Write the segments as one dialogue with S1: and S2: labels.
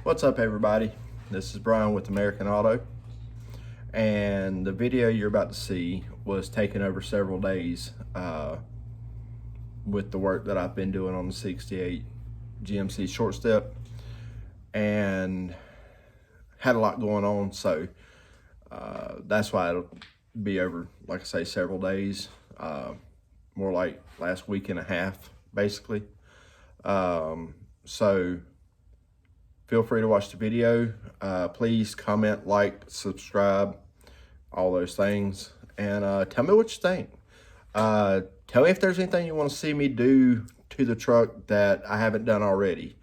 S1: What's up, everybody? This is Brian with American Auto, and the video you're about to see was taken over several days with the work that I've been doing on the 68 GMC short step, and had a lot going on, so that's why it'll be over, like I say, several days, more like last week and a half, basically. So feel free to watch the video. Please comment, like, subscribe, all those things, and tell me what you think. Tell me if there's anything you want to see me do to the truck that I haven't done already,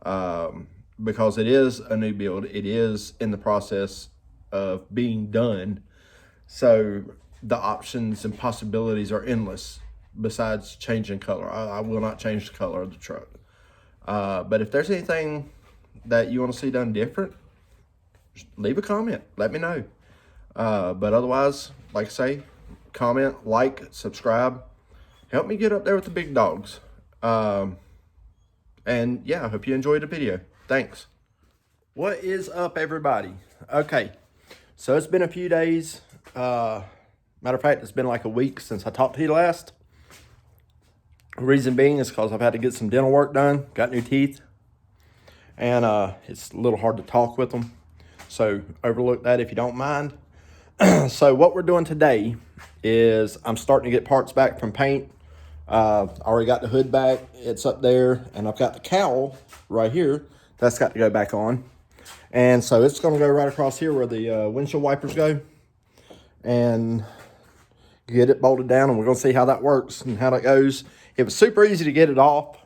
S1: because it is a new build. It is in the process of being done, so the options and possibilities are endless besides changing color. I will not change the color of the truck, but if there's anything that you want to see done different, leave a comment, let me know. But otherwise, like I say, comment, like, subscribe, help me get up there with the big dogs. And yeah, I hope you enjoyed the video. Thanks. What is up, everybody? Okay, so it's been a few days. Matter of fact, it's been like a week since I talked to you last. Reason being is because I've had to get some dental work done, got new teeth, and it's a little hard to talk with them, so overlook that if you don't mind. So what we're doing today is I'm starting to get parts back from paint. I already got the hood back, it's up there, and I've got the cowl right here that's got to go back on, and so it's going to go right across here where the windshield wipers go, and get it bolted down, and we're going to see how that works and how that goes. It was super easy to get it off,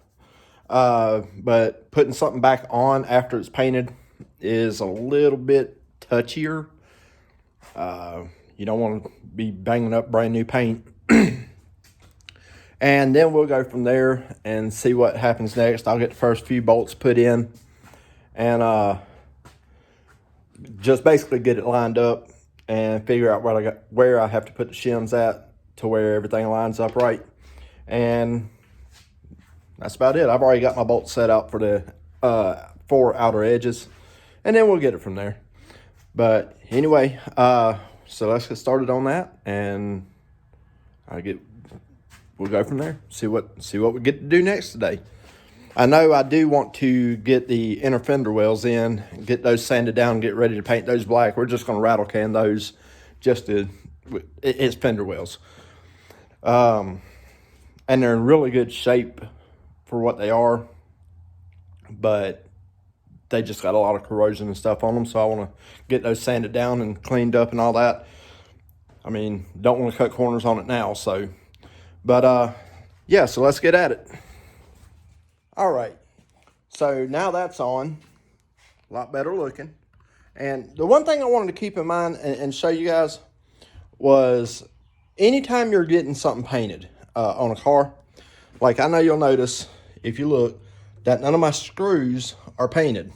S1: but putting something back on after it's painted is a little bit touchier. You don't want to be banging up brand new paint. And then we'll go from there and see what happens next. I'll get the first few bolts put in and just basically get it lined up and figure out where I have to put the shims at to where everything lines up right. And that's about it. I've already got my bolts set out for the 4 outer edges, and then we'll get it from there. But anyway, so let's get started on that, and we'll go from there. See what we get to do next today. I know I do want to get the inner fender wells in, get those sanded down, and get ready to paint those black. We're just going to rattle can those, it's fender wells. And they're in really good shape for what they are, but they just got a lot of corrosion and stuff on them, so I want to get those sanded down and cleaned up and all that. I mean, don't want to cut corners on it now, so. But, yeah, so let's get at it. All right, so now that's on, a lot better looking. And the one thing I wanted to keep in mind and show you guys was anytime you're getting something painted on a car, like I know you'll notice if you look that none of my screws are painted.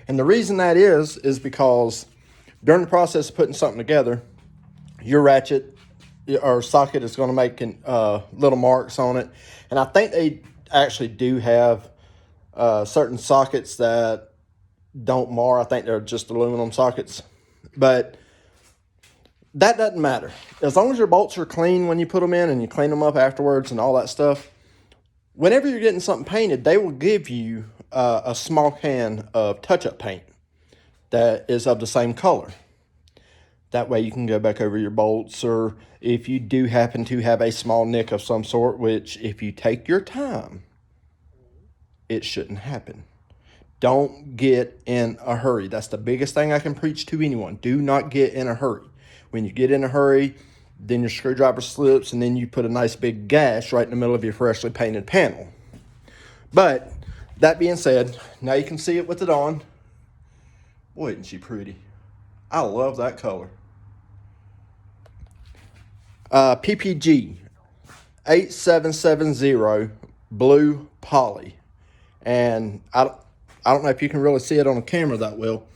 S1: And the reason that is because during the process of putting something together, your ratchet or socket is going to make little marks on it. And I think they actually do have certain sockets that don't mar. I think they're just aluminum sockets, but that doesn't matter. As long as your bolts are clean when you put them in and you clean them up afterwards and all that stuff, whenever you're getting something painted, they will give you a small can of touch-up paint that is of the same color. That way you can go back over your bolts, or if you do happen to have a small nick of some sort, which if you take your time, it shouldn't happen. Don't get in a hurry. That's the biggest thing I can preach to anyone. Do not get in a hurry. When you get in a hurry, then your screwdriver slips, and then you put a nice big gash right in the middle of your freshly painted panel. But that being said, now you can see it with it on. Boy, isn't she pretty? I love that color. PPG 8770 blue poly. And I don't know if you can really see it on the camera that well,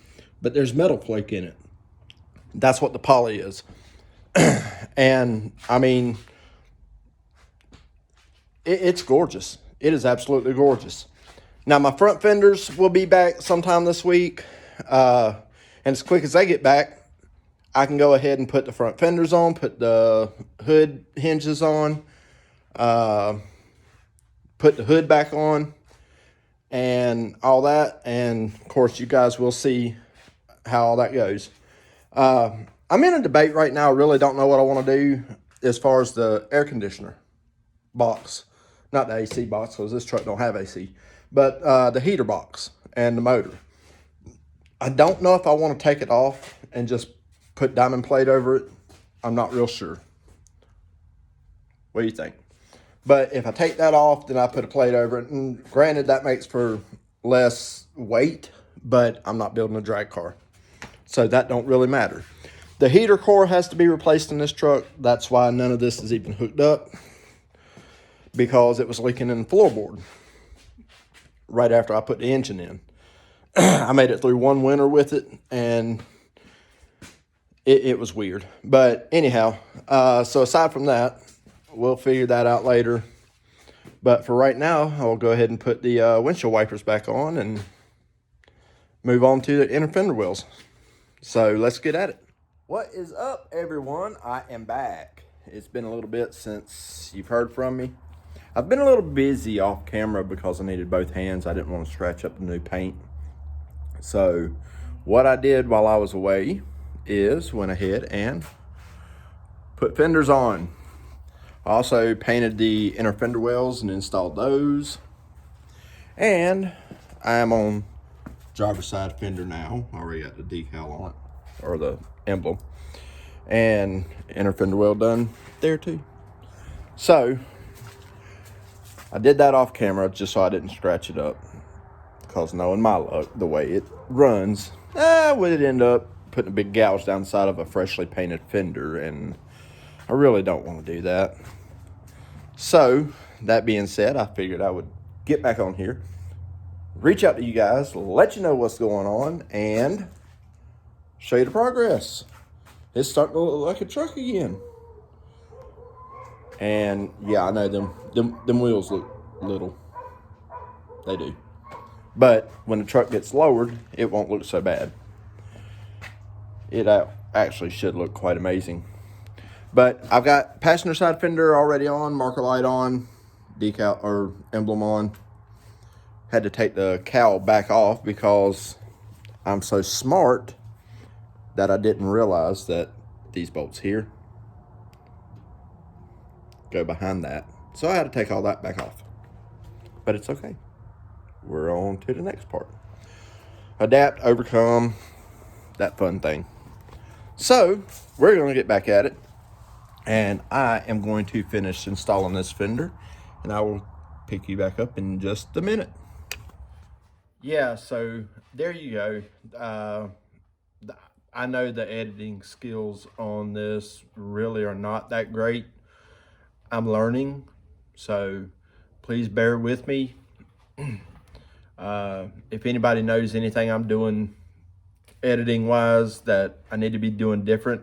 S1: but there's metal flake in it. That's what the poly is. And I mean, it's gorgeous. It is absolutely gorgeous. Now, my front fenders will be back sometime this week. And as quick as they get back, I can go ahead and put the front fenders on, put the hood hinges on, put the hood back on, and all that. And, of course, you guys will see how all that goes. I'm in a debate right now. I really don't know what I want to do as far as the air conditioner box. Not the AC box, because this truck don't have AC. But the heater box and the motor. I don't know if I want to take it off and just put diamond plate over it. I'm not real sure. What do you think? But if I take that off, then I put a plate over it. And granted, that makes for less weight, but I'm not building a drag car. So that don't really matter. The heater core has to be replaced in this truck. That's why none of this is even hooked up, because it was leaking in the floorboard right after I put the engine in. I made it through one winter with it, and it was weird. But anyhow, so aside from that, we'll figure that out later. But for right now, I'll go ahead and put the windshield wipers back on and move on to the inner fender wheels. So let's get at it. What is up, everyone? I am back. It's been a little bit since you've heard from me. I've been a little busy off camera because I needed both hands. I didn't want to scratch up the new paint. So what I did while I was away is went ahead and put fenders on. I also painted the inner fender wells and installed those. And I am on driver's side fender now. I already got the decal on it, or the emblem. And inner fender well done there too. So I did that off camera just so I didn't scratch it up, because knowing my luck, the way it runs, I would end up putting a big gouge down the side of a freshly painted fender, and I really don't want to do that. So that being said, I figured I would get back on here, reach out to you guys, let you know what's going on, and show you the progress. It's starting to look like a truck again. And yeah, I know them wheels look little. They do. But when the truck gets lowered, it won't look so bad. It actually should look quite amazing. But I've got passenger side fender already on, marker light on, decal or emblem on. Had to take the cowl back off because I'm so smart that I didn't realize that these bolts here go behind that. So I had to take all that back off. But it's okay. We're on to the next part. Adapt, overcome, that fun thing. So we're going to get back at it, and I am going to finish installing this fender, and I will pick you back up in just a minute. Yeah, so there you go. I know the editing skills on this really are not that great. I'm learning, so please bear with me. If anybody knows anything I'm doing editing wise that I need to be doing different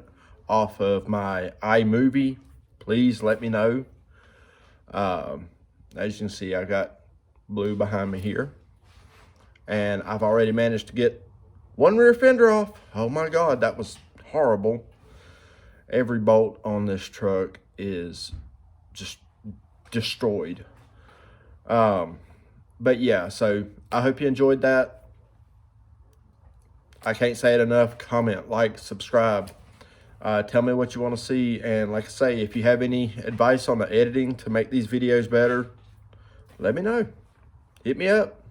S1: off of my iMovie, please let me know. As you can see, I got blue behind me here, and I've already managed to get one rear fender off. Oh my God, that was horrible. Every bolt on this truck is just destroyed. But yeah, so I hope you enjoyed that. I can't say it enough. Comment, like, subscribe. Tell me what you want to see. And like I say, if you have any advice on the editing to make these videos better, let me know. Hit me up.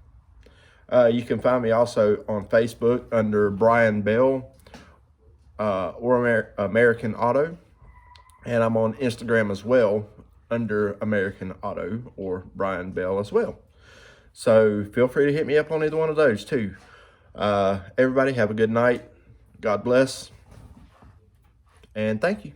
S1: You can find me also on Facebook under Brian Bell or American Auto. And I'm on Instagram as well under American Auto or Brian Bell as well. So feel free to hit me up on either one of those too. Everybody have a good night. God bless. And thank you.